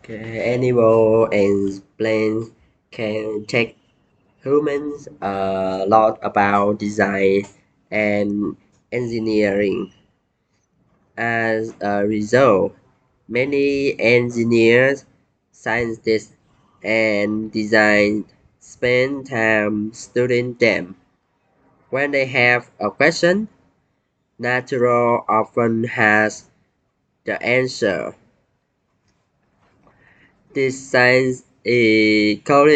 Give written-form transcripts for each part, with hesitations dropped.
Animal and plants can teach humans a lot about design and engineering. As a result, many engineers, scientists, and designers spend time studying them. When they have a question, Natural often has the answer. This science is called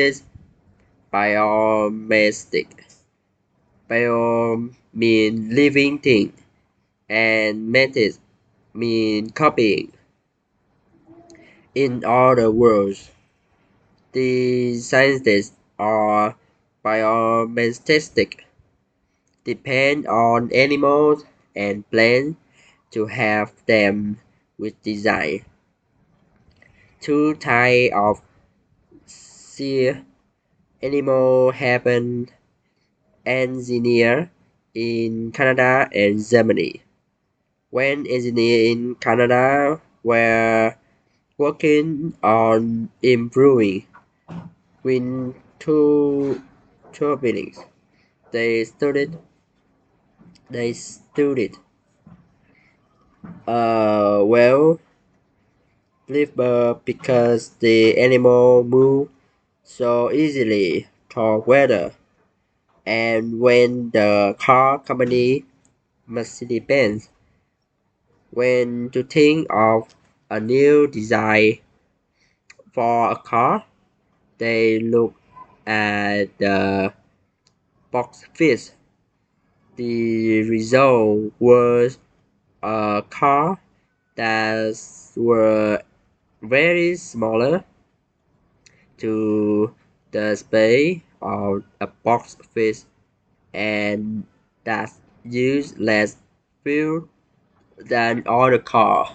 biomestic. Bio mean living thing and method mean copying. In other words, the scientists are biomestic depend on animals and plants to have them with design. Two types of sea animal have been engineered in Canada and Germany. When engineers in Canada were working on improving wind turbines, they studied well liver because the animal move so easily through weather. And when the car company Mercedes-Benz went to think of a new design for a car, they looked at the box fish. The result was a car that were very smaller to the space of a box fish and that use less fuel than other cars.